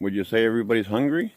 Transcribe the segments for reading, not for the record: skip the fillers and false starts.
Would you say everybody's hungry?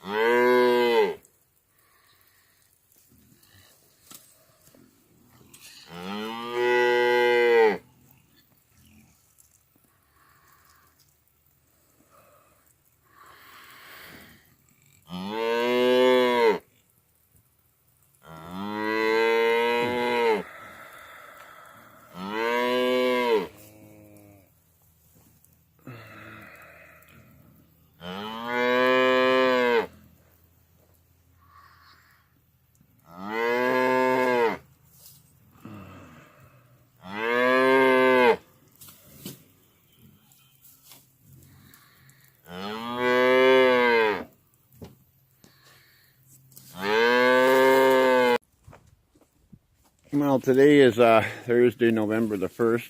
Well, today is Thursday, November the 1st.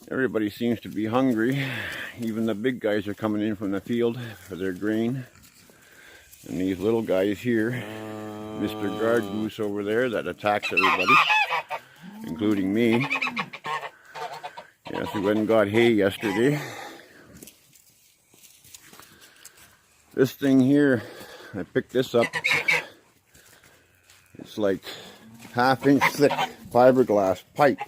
Everybody seems to be hungry. Even the big guys are coming in from the field for their grain. And these little guys here, Mr. Guard Goose over there that attacks everybody, including me. Yes, we went and got hay yesterday. This thing here, I picked this up. It's like half-inch thick fiberglass pipe.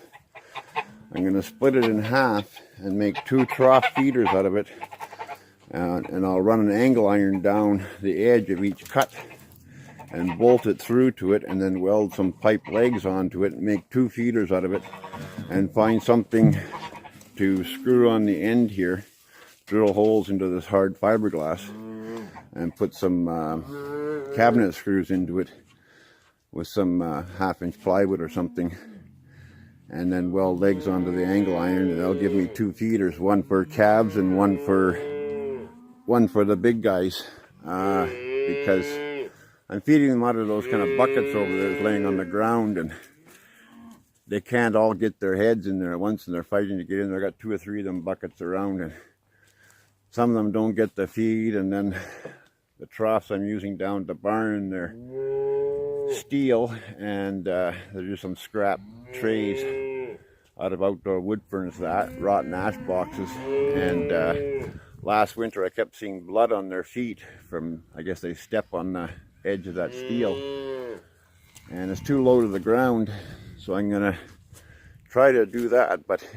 I'm going to split it in half and make 2 trough feeders out of it, and I'll run an angle iron down the edge of each cut and bolt it through to it, and then weld some pipe legs onto it and make 2 feeders out of it, and find something to screw on the end here, drill holes into this hard fiberglass, and put some cabinet screws into it with some half-inch plywood or something, and then weld legs onto the angle iron, and that'll give me 2 feeders, one for calves and one for the big guys, because I'm feeding them out of those kind of buckets over there laying on the ground, and they can't all get their heads in there at once, and they're fighting to get in there. I got 2 or 3 of them buckets around, and some of them don't get the feed, and then the troughs I'm using down at the barn, they're steel, and there's just some scrap trays out of outdoor wood furnace, that rotten ash boxes, and last winter I kept seeing blood on their feet from, I guess they step on the edge of that steel, and it's too low to the ground, so I'm gonna try to do that. But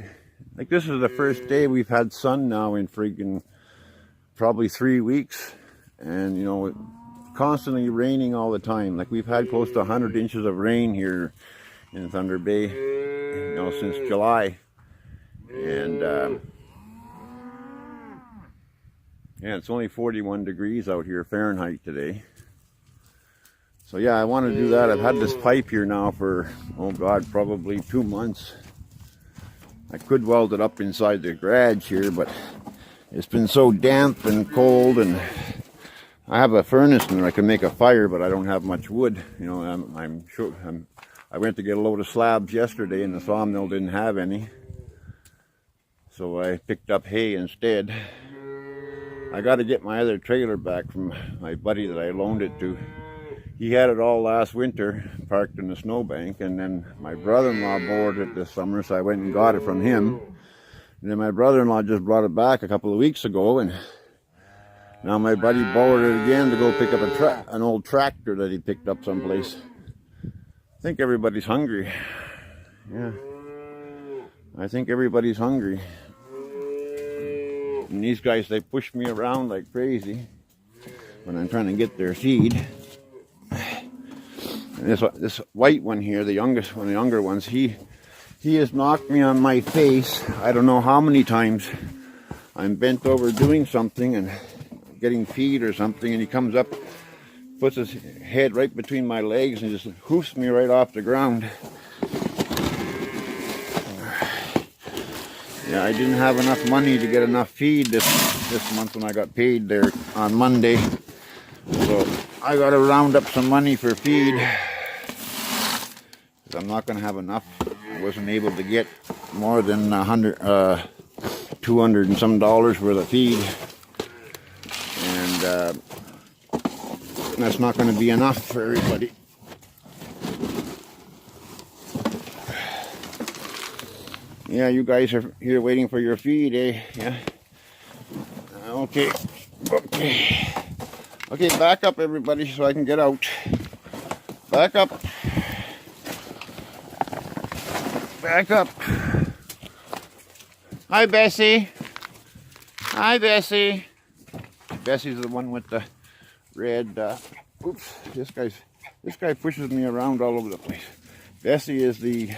like, this is the first day we've had sun now in friggin' probably 3 weeks, and you know, constantly raining all the time. Like, we've had close to 100 inches of rain here in Thunder Bay, you know, since July. And yeah, it's only 41 degrees out here Fahrenheit today. So yeah, I want to do that. I've had this pipe here now for, oh God, probably 2 months. I could weld it up inside the garage here, but it's been so damp and cold, and I have a furnace and I can make a fire, but I don't have much wood. You know, I went to get a load of slabs yesterday, and the sawmill didn't have any, so I picked up hay instead. I got to get my other trailer back from my buddy that I loaned it to. He had it all last winter, parked in the snowbank, and then my brother-in-law borrowed it this summer, so I went and got it from him. And then my brother-in-law just brought it back a couple of weeks ago, and now my buddy borrowed it again to go pick up an old tractor that he picked up someplace. I think everybody's hungry. Yeah, I think everybody's hungry. And these guys, they push me around like crazy when I'm trying to get their feed. And this white one here, the youngest one, the younger ones, he has knocked me on my face. I don't know how many times. I'm bent over doing something and getting feed or something, and he comes up, puts his head right between my legs, and just hoofs me right off the ground. Yeah, I didn't have enough money to get enough feed this month when I got paid there on Monday, so I got to round up some money for feed, because I'm not going to have enough. I wasn't able to get more than $200 and some worth of feed, and that's not going to be enough for everybody. Yeah, you guys are here waiting for your feed, eh? Yeah. Okay, Okay. Okay, back up everybody so I can get out. Back up. Back up. Hi, Bessie. Hi, Bessie. Bessie's the one with the red, oops, this guy pushes me around all over the place. Bessie is the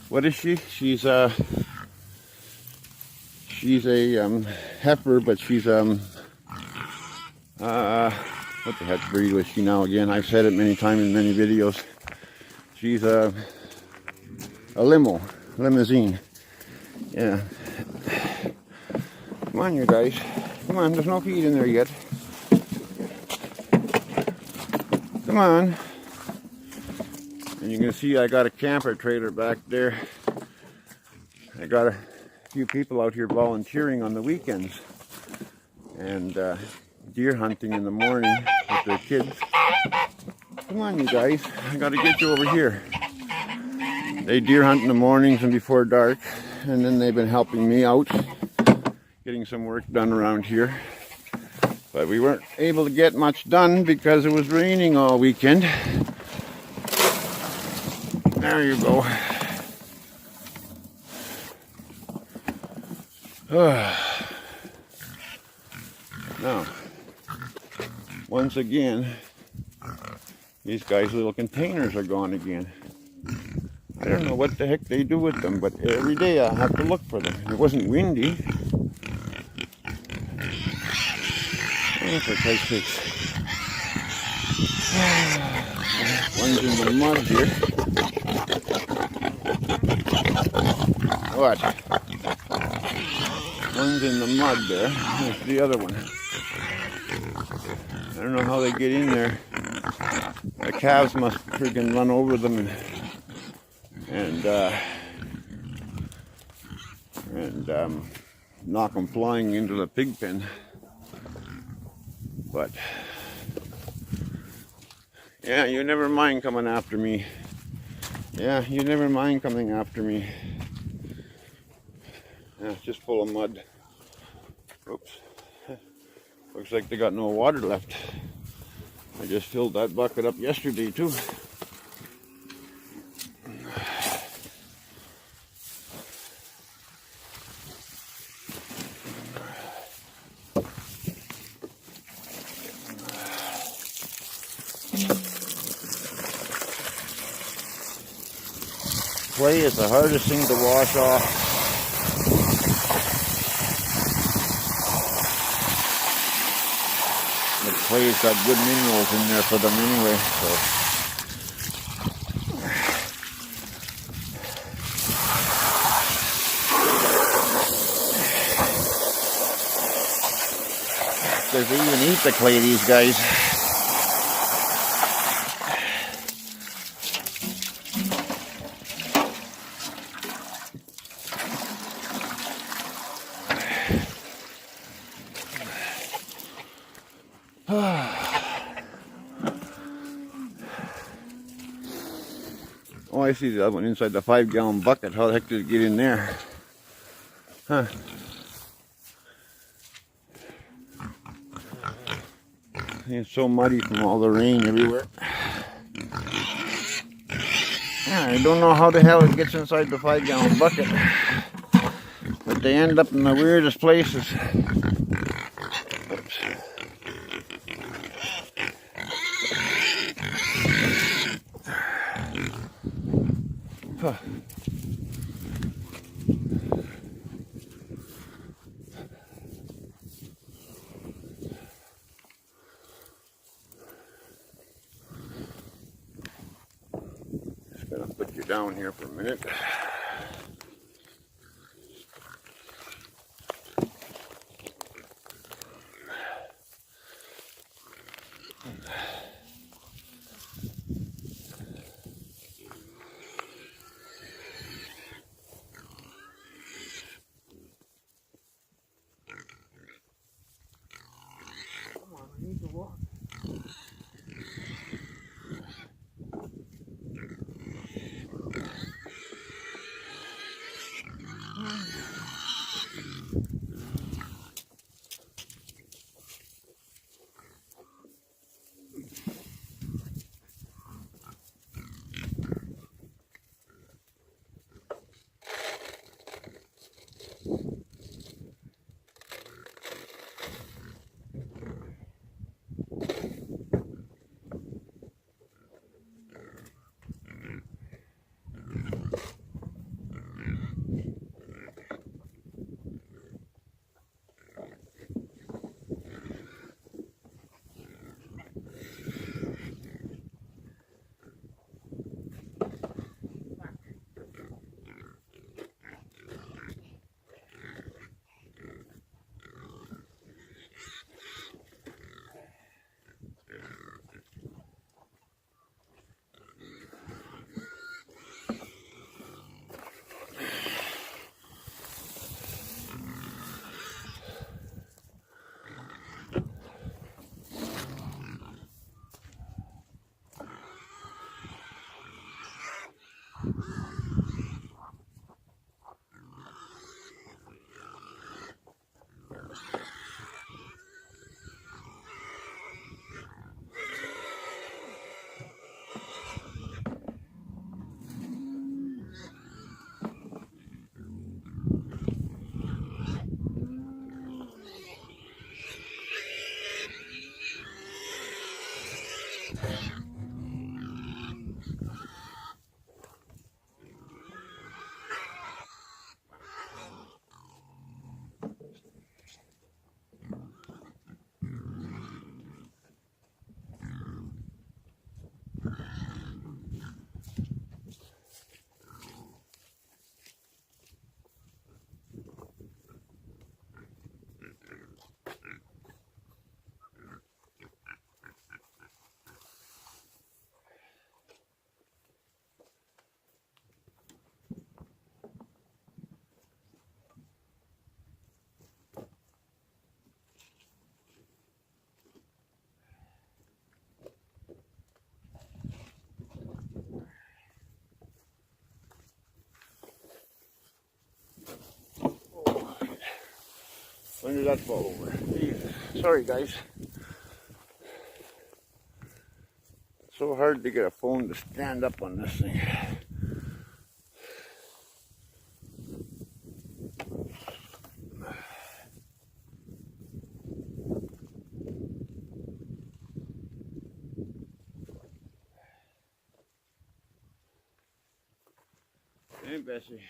what is she? She's a heifer, but she's what the heck breed was she now again? I've said it many times in many videos. She's a limousine. Yeah. Come on, you guys. Come on, there's no feed in there yet. Come on. And you can see I got a camper trailer back there. I got a few people out here volunteering on the weekends. And deer hunting in the morning with their kids. Come on, you guys. I gotta get you over here. They deer hunt in the mornings and before dark. And then they've been helping me out, getting some work done around here. But we weren't able to get much done because it was raining all weekend. There you go. Now, once again, these guys' little containers are gone again. I don't know what the heck they do with them, but every day I have to look for them. It wasn't windy. Oh, for Christ's sakes. One's in the mud here. What? One's in the mud there. There's the other one. I don't know how they get in there. The calves must freaking run over them and knock them flying into the pig pen. But yeah, you never mind coming after me. Yeah, you never mind coming after me. Yeah, it's just full of mud. Oops. Looks like they got no water left. I just filled that bucket up yesterday too. Clay is the hardest thing to wash off. The clay's got good minerals in there for them anyway, so. Does they even eat the clay, these guys? Oh, I see the other one inside the 5-gallon bucket. How the heck did it get in there? Huh. It's so muddy from all the rain everywhere. Yeah, I don't know how the hell it gets inside the 5-gallon bucket. But they end up in the weirdest places. Oops. Huh. Just gonna put you down here for a minute. When did that fall over? Jeez. Sorry guys. It's so hard to get a phone to stand up on this thing. Hey Bessie.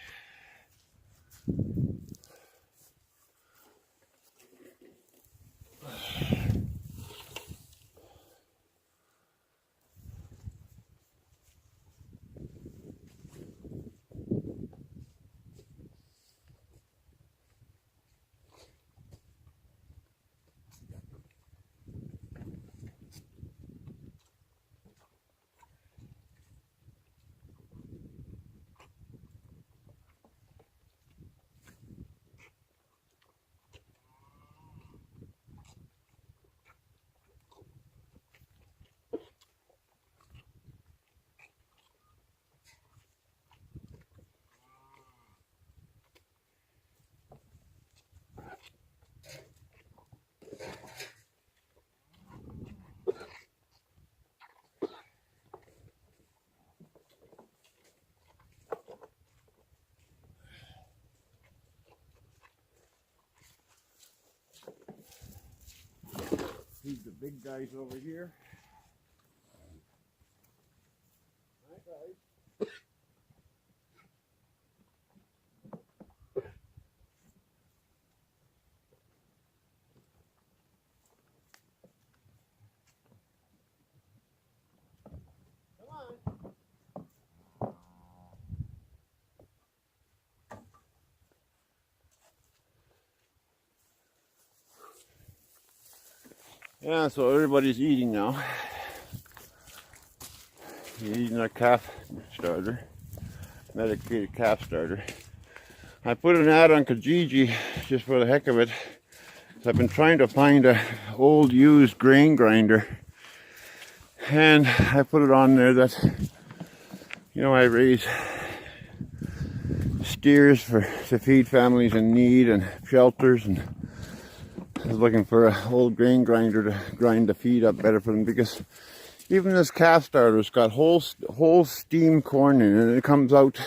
Feed the big guys over here. Hi guys. Come on. Yeah, so everybody's eating now. You're eating our calf starter, medicated calf starter. I put an ad on Kijiji just for the heck of it. I've been trying to find a old used grain grinder, and I put it on there that, you know, I raise steers to feed families in need and shelters, and I was looking for an old grain grinder to grind the feed up better for them, because even this calf starter's got whole steam corn in it, and it comes out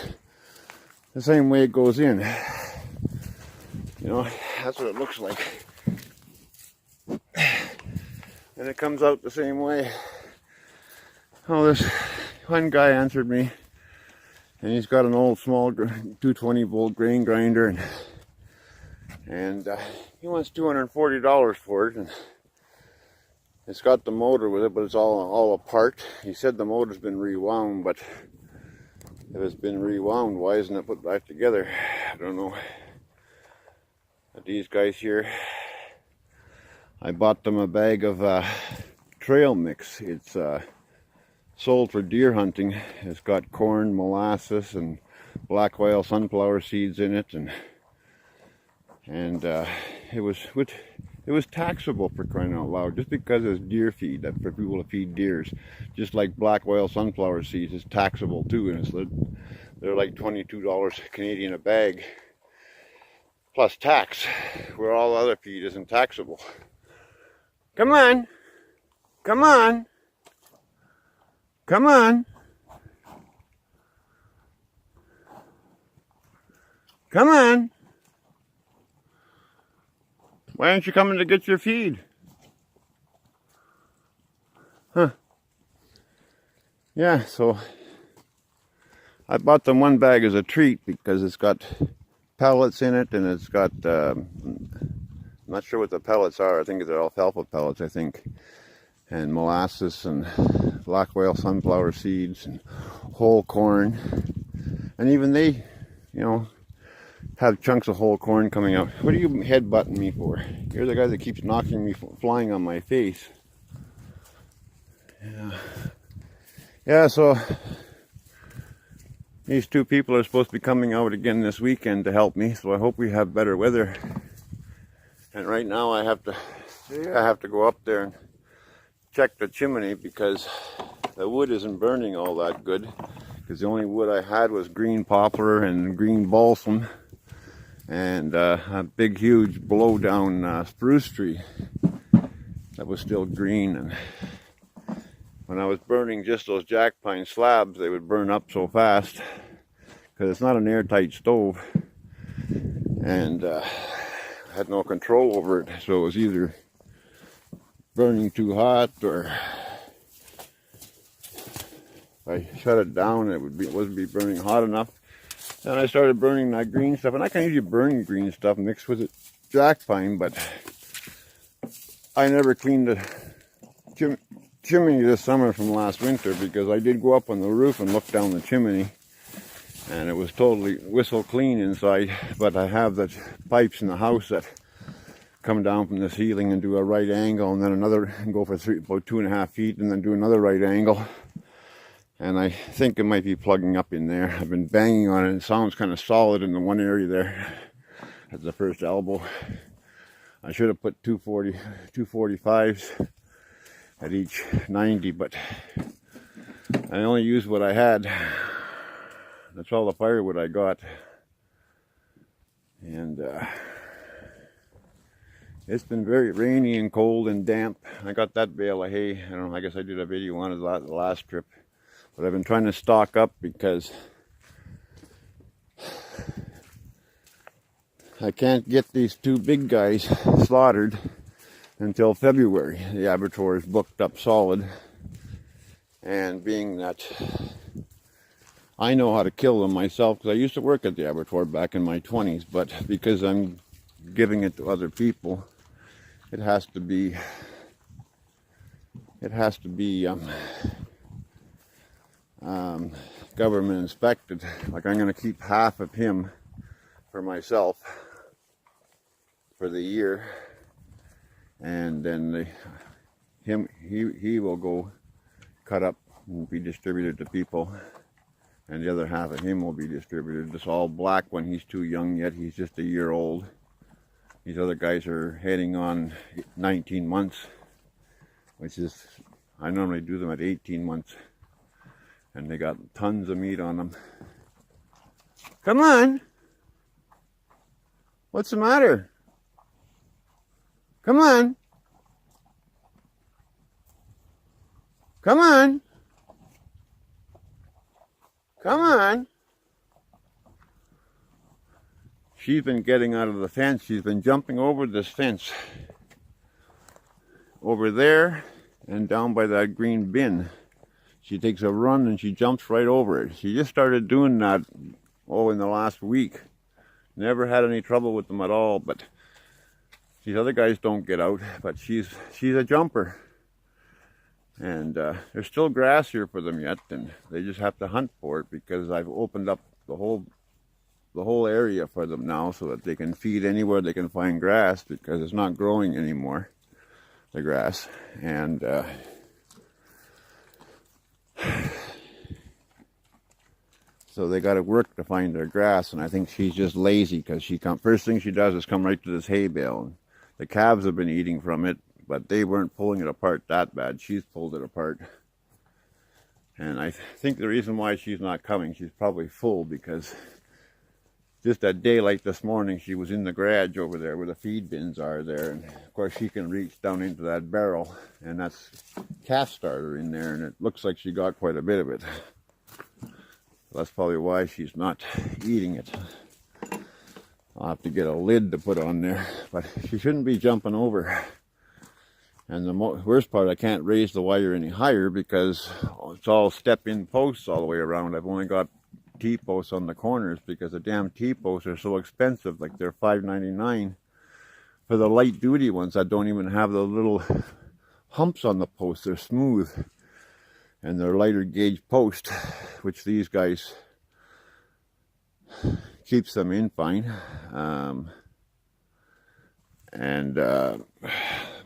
the same way it goes in. You know, that's what it looks like. And it comes out the same way. Oh, this one guy answered me, and he's got an old small 220 volt grain grinder, and he wants $240 for it, and it's got the motor with it, but it's all apart. He said the motor's been rewound, but if it's been rewound, why isn't it put back together? I don't know. But these guys here, I bought them a bag of trail mix. It's sold for deer hunting. It's got corn, molasses, and black oil sunflower seeds in it, and it was It was taxable, for crying out loud, just because it's deer feed, that for people to feed deers. Just like black oil sunflower seeds is taxable too, and they're like $22 Canadian a bag, plus tax, where all other feed isn't taxable. Come on! Come on! Come on! Come on! Why aren't you coming to get your feed? Huh. Yeah, so I bought them one bag as a treat because it's got pellets in it, and it's got, I'm not sure what the pellets are. I think they're alfalfa pellets, I think. And molasses and black oil sunflower seeds and whole corn. And even they, you know, have chunks of whole corn coming out. What are you headbutting me for? You're the guy that keeps knocking me, flying on my face. Yeah, so these two people are supposed to be coming out again this weekend to help me, so I hope we have better weather. And right now I have to go up there and check the chimney because the wood isn't burning all that good, because the only wood I had was green poplar and green balsam and a big huge blow down spruce tree that was still green. And when I was burning just those jack pine slabs, they would burn up so fast because it's not an airtight stove, and I had no control over it, so it was either burning too hot, or if I shut it down, it wouldn't be burning hot enough. Then I started burning that green stuff, and I can usually burn green stuff mixed with it jack pine, but I never cleaned the chimney this summer from last winter, because I did go up on the roof and look down the chimney, and it was totally whistle clean inside. But I have the pipes in the house that come down from the ceiling and do a right angle, and then another, and go for about 2.5 feet, and then do another right angle. And I think it might be plugging up in there. I've been banging on it. It sounds kind of solid in the one area there at the first elbow. I should have put 245s at each 90, but I only used what I had. That's all the firewood I got. And it's been very rainy and cold and damp. I got that bale of hay. I don't know, I guess I did a video on it the last trip. But I've been trying to stock up because I can't get these two big guys slaughtered until February. The abattoir is booked up solid. And being that I know how to kill them myself, because I used to work at the abattoir back in my 20s, but because I'm giving it to other people, it has to be government inspected. Like, I'm going to keep half of him for myself for the year, and then he will go cut up and be distributed to people, and the other half of him will be distributed. This all black one, he's too young yet. He's just a year old. These other guys are heading on 19 months, which is, I normally do them at 18 months. And they got tons of meat on them. Come on! What's the matter? Come on! Come on! Come on! She's been getting out of the fence. She's been jumping over this fence. Over there and down by that green bin. She takes a run and she jumps right over it. She just started doing that, in the last week. Never had any trouble with them at all, but these other guys don't get out, but she's a jumper. And there's still grass here for them yet, and they just have to hunt for it, because I've opened up the whole area for them now, so that they can feed anywhere they can find grass, because it's not growing anymore, the grass. And so they got to work to find their grass, and I think she's just lazy, because first thing she does is come right to this hay bale and The calves have been eating from it, but they weren't pulling it apart that bad. She's pulled it apart. And I think the reason why she's not coming, she's probably full, because just a day like this morning, she was in the garage over there where the feed bins are there. And of course, she can reach down into that barrel, and that's calf starter in there, and it looks like she got quite a bit of it. That's probably why she's not eating it. I'll have to get a lid to put on there, but she shouldn't be jumping over. And the worst part, I can't raise the wire any higher because it's all step-in posts all the way around. I've only got T-posts on the corners because the damn T-posts are so expensive. Like, they're $5.99 for the light-duty ones that don't even have the little humps on the posts. They're smooth, and they're lighter gauge post, which these guys keeps them in fine.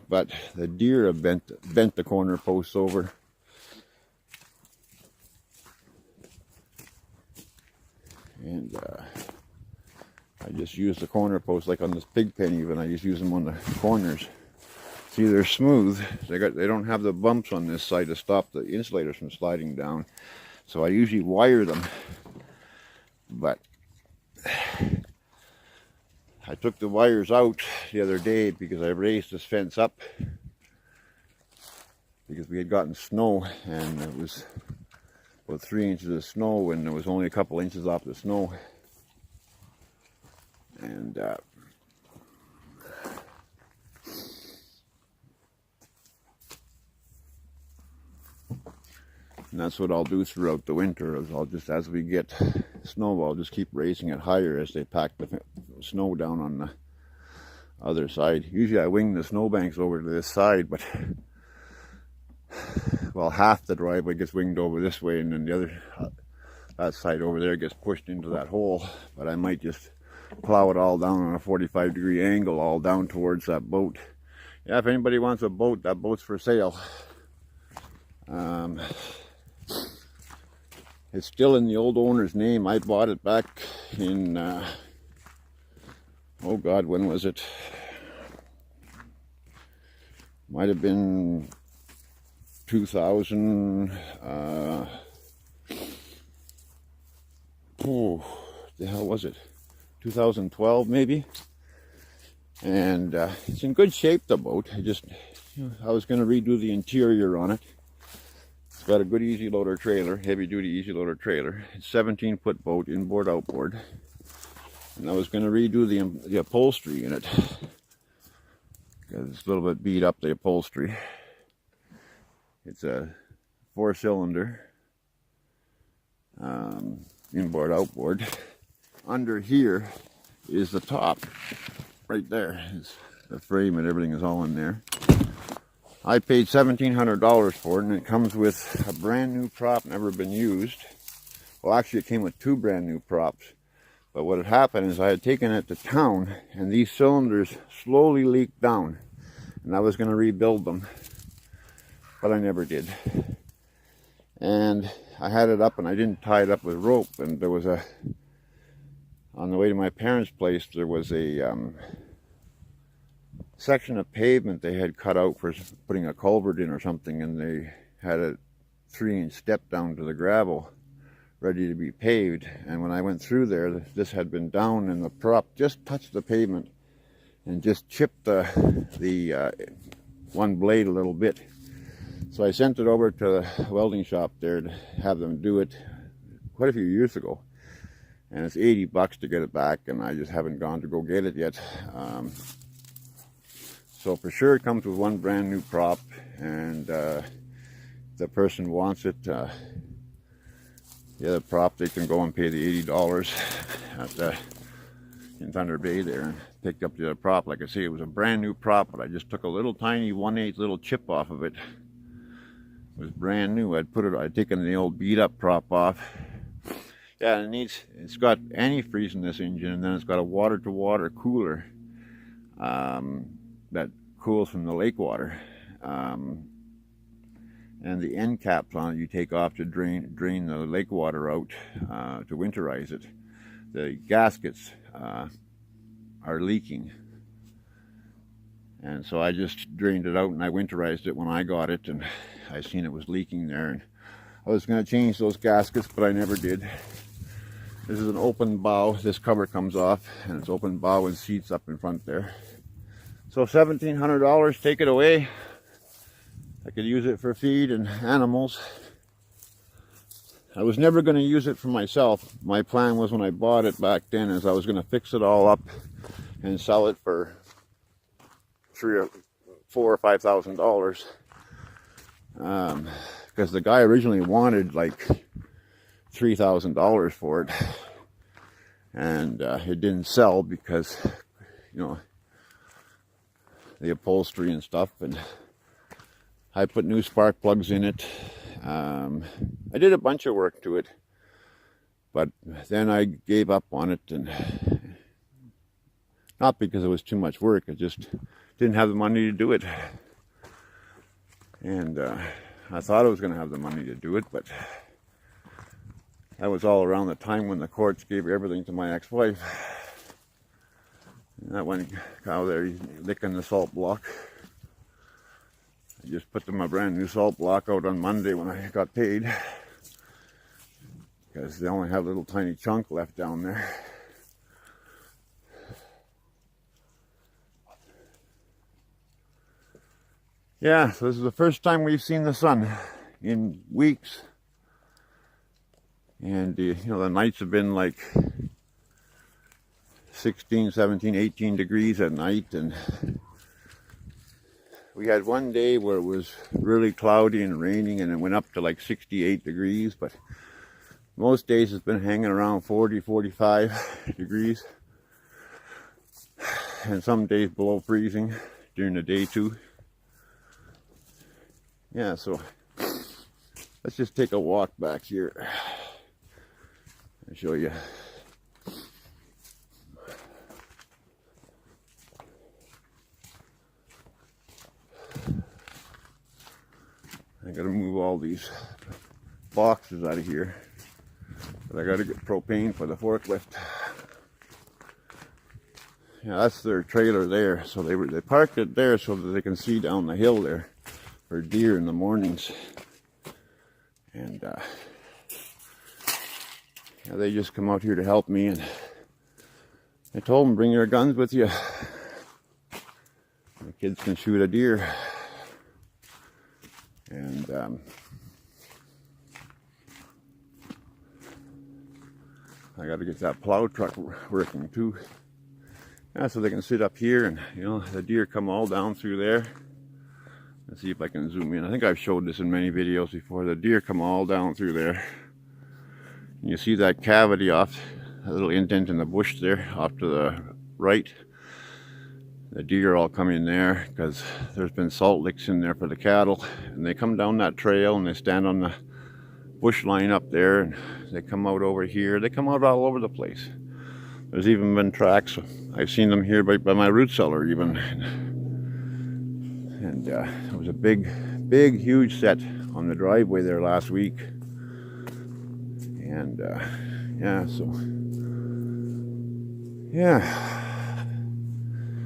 But the deer have bent the corner posts over. And I just use the corner posts like on this pig pen even. I just use them on the corners. See, they're smooth. They don't have the bumps on this side to stop the insulators from sliding down. So I usually wire them. But I took the wires out the other day because I raised this fence up because we had gotten snow, and it was about 3 inches of snow, and there was only a couple inches off the snow. And that's what I'll do throughout the winter. Is I'll just, as we get snow, I'll just keep raising it higher as they pack the snow down on the other side. Usually I wing the snowbanks over to this side, but well, half the driveway gets winged over this way, and then the other, that side over there gets pushed into that hole. But I might just plow it all down on a 45-degree angle, all down towards that boat. Yeah, if anybody wants a boat, that boat's for sale. It's still in the old owner's name. I bought it back in, oh God, when was it? Might have been 2000, the hell was it? 2012 maybe? And it's in good shape, the boat. I was going to redo the interior on it. It's got a good easy loader trailer, heavy duty easy loader trailer. It's 17-foot boat, inboard, outboard. And I was going to redo the upholstery in it, because it's a little bit beat up, the upholstery. It's a 4-cylinder, inboard, outboard. Under here is the top, right there. The frame and everything is all in there. I paid $1,700 for it, and it comes with a brand new prop, never been used. Well, actually it came with 2 brand new props. But what had happened is I had taken it to town, and these cylinders slowly leaked down. And I was going to rebuild them, but I never did. And I had it up, and I didn't tie it up with rope. And there was on the way to my parents' place, there was a section of pavement they had cut out for putting a culvert in or something, and they had a 3-inch step down to the gravel ready to be paved. And when I went through there, this had been down, and the prop just touched the pavement and just chipped the one blade a little bit. So I sent it over to the welding shop there to have them do it quite a few years ago, and it's $80 to get it back, and I just haven't gone to go get it yet. So for sure it comes with 1 brand new prop, and if the person wants it, the other prop, they can go and pay the $80 in Thunder Bay there, and picked up the other prop. Like I say, it was a brand new prop, but I just took a little tiny 1/8 little chip off of it. It was brand new. I'd taken the old beat up prop off. Yeah, and it's got antifreeze in this engine, and then it's got a water-to-water cooler that cools from the lake water. And the end caps on it you take off to drain the lake water out to winterize it. The gaskets are leaking, And so I just drained it out and I winterized it when I got it, and I seen it was leaking there, and I was going to change those gaskets, but I never did. This is an open bow. This cover comes off, and it's open bow and seats up in front there. So $1,700, take it away. I could use it for feed and animals. I was never going to use it for myself. My plan was, when I bought it back then, is I was going to fix it all up and sell it for $3,000 or $4,000 or $5,000. Because the guy originally wanted like $3,000 for it, and it didn't sell because, you know, the upholstery and stuff. And I put new spark plugs in it. I did a bunch of work to it, but then I gave up on it, and not because it was too much work. I just didn't have the money to do it. And I thought I was going to have the money to do it, but that was all around the time when the courts gave everything to my ex-wife. And that one cow there, he's licking the salt block. I just put them a brand new salt block out on Monday when I got paid, because they only have a little tiny chunk left down there. Yeah, so this is the first time we've seen the sun in weeks. And, you know, the nights have been like 16, 17, 18 degrees at night. And we had one day where it was really cloudy and raining, and it went up to like 68 degrees. But most days it's been hanging around 40, 45 degrees. And some days below freezing during the day too. Yeah, so let's just take a walk back here and show you. I gotta move all these boxes out of here, but I gotta get propane for the forklift. Yeah, that's their trailer there. So they parked it there so that they can see down the hill there for deer in the mornings. And yeah, they just come out here to help me, and I told them, bring your guns with you. The kids can shoot a deer. And I got to get that plow truck working too. Yeah, so they can sit up here, and you know, the deer come all down through there. Let's see if I can zoom in. I think I've showed this in many videos before. The deer come all down through there. And you see that cavity off, a little indent in the bush there off to the right. The deer all come in there because there's been salt licks in there for the cattle. And they come down that trail and they stand on the bush line up there, and they come out over here. They come out all over the place. There's even been tracks. I've seen them here by my root cellar even. And it was a big, huge set on the driveway there last week. And yeah, so yeah.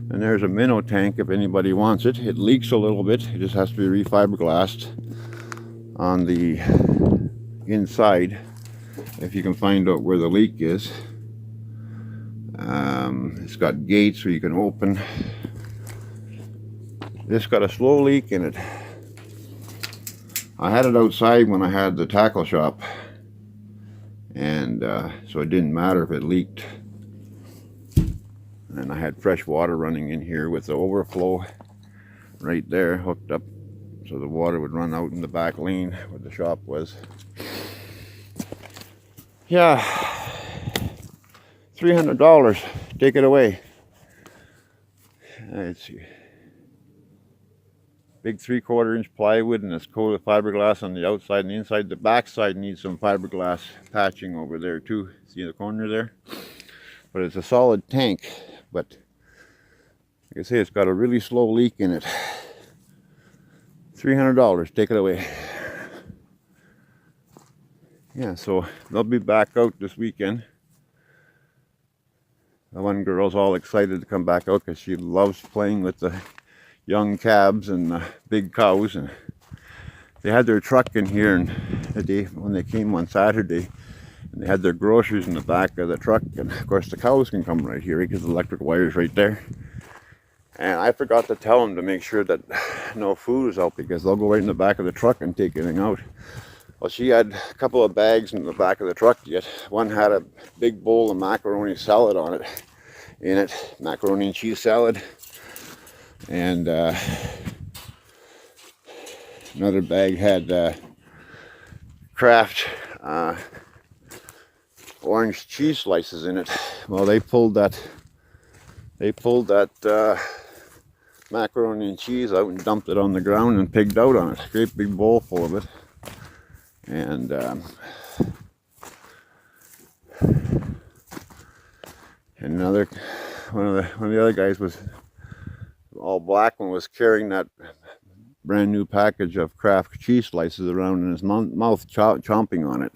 And there's a minnow tank if anybody wants it. It leaks a little bit. It just has to be refiberglassed on the inside, if you can find out where the leak is. It's got gates where you can open. This got a slow leak in it. I had it outside when I had the tackle shop, and so it didn't matter if it leaked. And I had fresh water running in here with the overflow right there hooked up, so the water would run out in the back lane where the shop was. Yeah, $300. Take it away. Let's see. Big 3/4 inch plywood, and it's coated fiberglass on the outside and the inside. The back side needs some fiberglass patching over there too. See the corner there? But it's a solid tank. But like I say, it's got a really slow leak in it. $300. Take it away. Yeah, so they'll be back out this weekend. The one girl's all excited to come back out because she loves playing with the young calves and big cows, and they had their truck in here, and the day when they came on Saturday, and they had their groceries in the back of the truck, and of course the cows can come right here because the electric wire's right there. And I forgot to tell them to make sure that no food is out, because they'll go right in the back of the truck and take anything out. Well, she had a couple of bags in the back of the truck yet. One had a big bowl of macaroni salad on it, macaroni and cheese salad. And another bag had Kraft orange cheese slices in it. Well, they pulled that macaroni and cheese out and dumped it on the ground and pigged out on it. Great big bowl full of it. And one of the other guys was all black one was carrying that brand new package of Kraft cheese slices around in his mouth, chomping on it.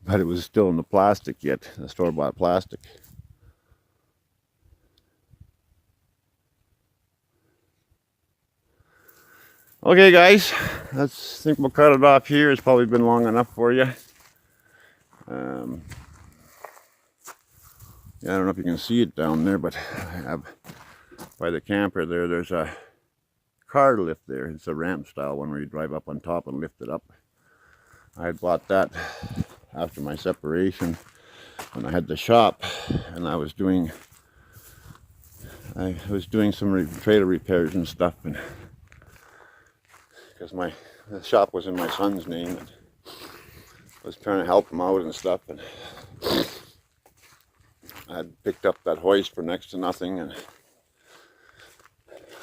But it was still in the plastic yet, the store-bought plastic. Okay, guys, I think we'll cut it off here. It's probably been long enough for you. Yeah, I don't know if you can see it down there, but I have by the camper there, there's a car lift there. It's a ramp style one where you drive up on top and lift it up. I had bought that after my separation when I had the shop, and I was doing some trailer repairs and stuff, and because the shop was in my son's name, and I was trying to help him out and stuff, and I had picked up that hoist for next to nothing, and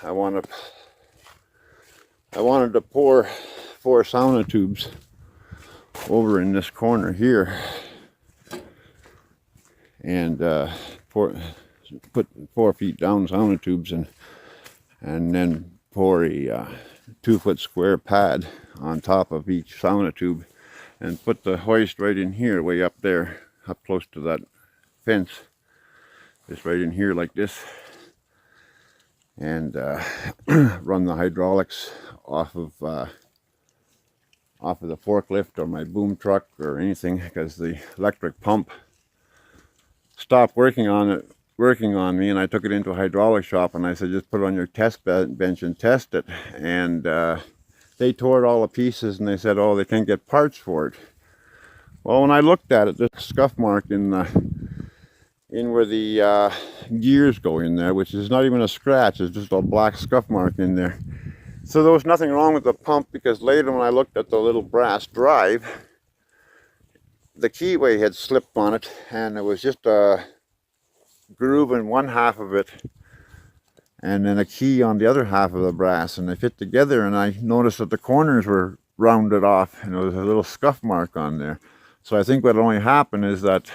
I wanted to pour 4 sauna tubes over in this corner here, and put 4 feet down sauna tubes, and then pour a 2-foot square pad on top of each sauna tube, and put the hoist right in here, way up there, up close to that fence, just right in here like this, and run the hydraulics off of the forklift or my boom truck or anything, because the electric pump stopped working on me, and I took it into a hydraulic shop, and I said, just put it on your test bench and test it. And they tore it all to pieces, and they said, oh, they can't get parts for it. Well, when I looked at it, there's a scuff mark in where the gears go in there, which is not even a scratch, it's just a black scuff mark in there. So there was nothing wrong with the pump, because later when I looked at the little brass drive, the keyway had slipped on it, and it was just a groove in one half of it and then a key on the other half of the brass, and they fit together, and I noticed that the corners were rounded off and there was a little scuff mark on there. So I think what only happened is that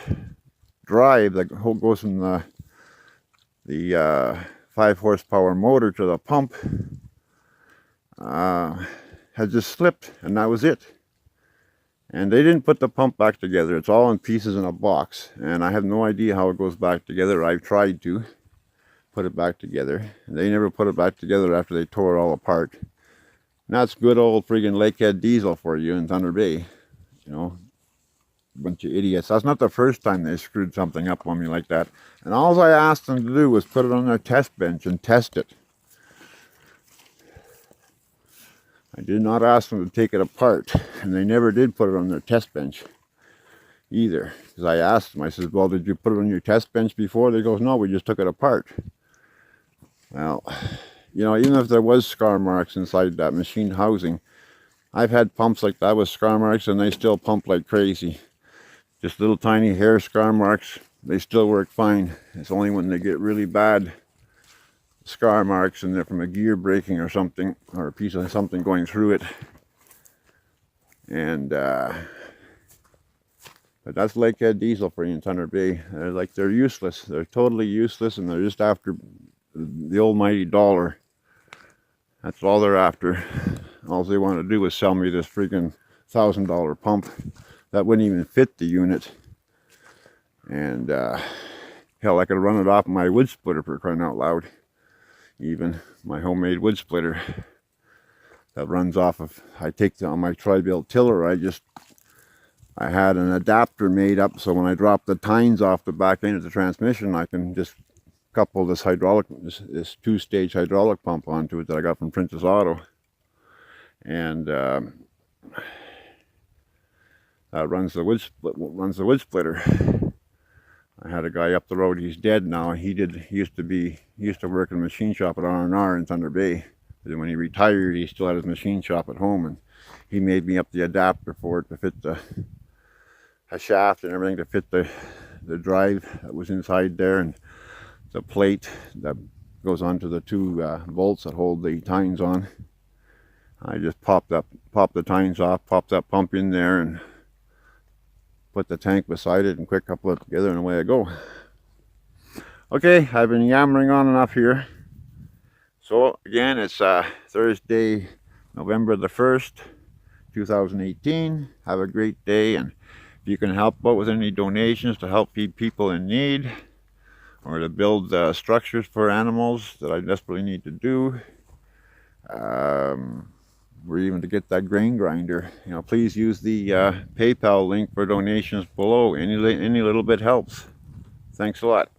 drive that goes from the 5 horsepower motor to the pump had just slipped, and that was it. And they didn't put the pump back together. It's all in pieces in a box, and I have no idea how it goes back together. I've tried to put it back together, and they never put it back together after they tore it all apart. And that's good old friggin' Lakehead diesel for you in Thunder Bay. You know, bunch of idiots. That's not the first time they screwed something up on me like that. And all I asked them to do was put it on their test bench and test it. I did not ask them to take it apart, and they never did put it on their test bench either. Because I asked them, I said, well, did you put it on your test bench before? They goes, no, we just took it apart. Well, you know, even if there was scar marks inside that machine housing, I've had pumps like that with scar marks, and they still pump like crazy. Just little tiny hair scar marks, they still work fine. It's only when they get really bad scar marks and they're from a gear breaking or something, or a piece of something going through it. And but that's Lakehead diesel for you in Thunder Bay. They're useless. They're totally useless, and they're just after the almighty dollar. That's all they're after. All they want to do is sell me this freaking $1,000 pump that wouldn't even fit the unit. And hell, I could run it off my wood splitter for crying out loud. even my homemade wood splitter that runs off of, I take on my tri-built tiller, I had an adapter made up so when I drop the tines off the back end of the transmission, I can just couple this this two-stage hydraulic pump onto it that I got from Princess Auto, and that runs the wood splitter. I had a guy up the road. He's dead now. He used to work in a machine shop at R&R in Thunder Bay. But when he retired, he still had his machine shop at home, and he made me up the adapter for it to fit a shaft and everything to fit the drive that was inside there, and the plate that goes onto the two bolts that hold the tines on. I just popped the tines off, popped that pump in there, and put the tank beside it and quick couple it together, and away I go. Okay, I've been yammering on enough here. So again, it's Thursday, November the 1st, 2018. Have a great day, and if you can help out with any donations to help feed people in need, or to build structures for animals that I desperately need to do, or even to get that grain grinder, please use the PayPal link for donations below. Any little bit helps. Thanks a lot.